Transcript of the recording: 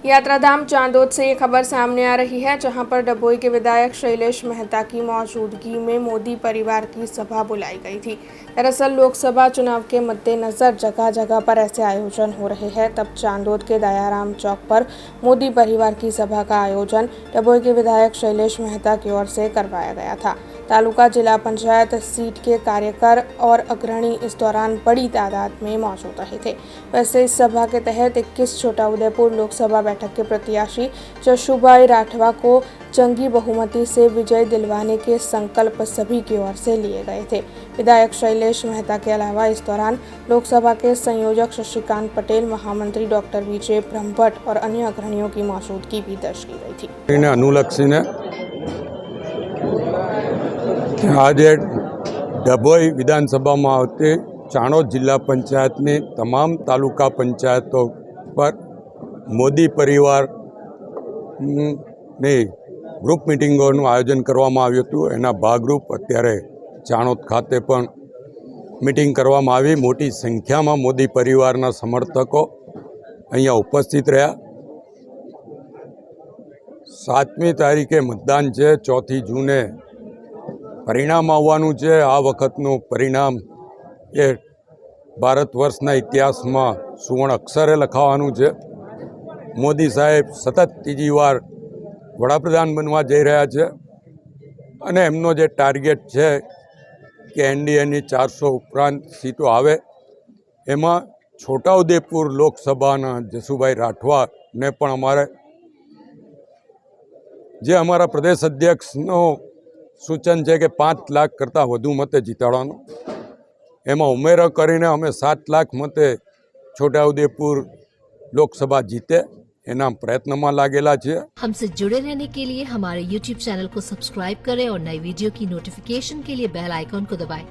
यात्राधाम चांदोद से ये खबर सामने आ रही है, जहां पर डभोई के विधायक शैलेश मेहता की मौजूदगी में मोदी परिवार की सभा बुलाई गई थी। दरअसल लोकसभा चुनाव के मद्देनजर जगह जगह पर ऐसे आयोजन हो रहे हैं। तब चांदोद के दयाराम चौक पर मोदी परिवार की सभा का आयोजन डभोई के विधायक शैलेश मेहता की ओर से करवाया गया था। तालुका जिला पंचायत सीट के कार्यकर और अग्रणी इस दौरान बड़ी तादाद में मौजूद रहे थे। वैसे इस सभा के तहत 21 छोटाउदेपुर लोकसभा बैठक के प्रत्याशी जशुभाई राठवा को जंगी बहुमती से विजय दिलवाने के संकल्प सभी की ओर से लिए गए थे। विधायक शैलेश मेहता के अलावा इस दौरान लोकसभा के संयोजक शशिकांत पटेल, महामंत्री डॉक्टर विजय ब्रह्मभट्ट और अन्य अग्रणियों की मौजूदगी भी दर्ज की गई थी। अनुलक्षीने आज डभोई विधानसभा में आवती चाणोद जिला पंचायत ने तमाम तालुका पंचायतों पर मोदी परिवार ने ग्रुप मीटिंगों आयोजन करवामां आव्युं हतुं। एना भागरूप अत्यारे चाणोद खाते पण मीटिंग करवामां आवी। मोटी संख्या में मोदी परिवारना समर्थकों अहींया उपस्थित रह्या। 7મી तारीखे मतदान है, 4 जूने परिणाम आववानुं छे। आ वखतनुं परिणाम ए भारत वर्षना इतिहास में सुवर्ण अक्षरे लखावानुं छे। मोदी साहेब सतत तीजी वार वडाप्रधान बनवा जई रह्या छे अने एमनो जे टार्गेट है कि एनडीएनी 400 उपरांत सीटों आवे। एमां छोटाउदेपुर लोकसभाना जशुभाई राठवा ने पण अमारे जे अमारा प्रदेश अध्यक्षनो सूचन है कि 5 लाख करता वधु मते जीताड़वानो, एमां उमेरो करीने अमे 7 लाख मते छोटाउदेपुर लोकसभा जीते एना प्रयत्न में लागेला छे। हमसे जुड़े रहने के लिए हमारे YouTube चैनल को सब्सक्राइब करें और नई वीडियो की नोटिफिकेशन के लिए बेल आइकॉन को दबाएं।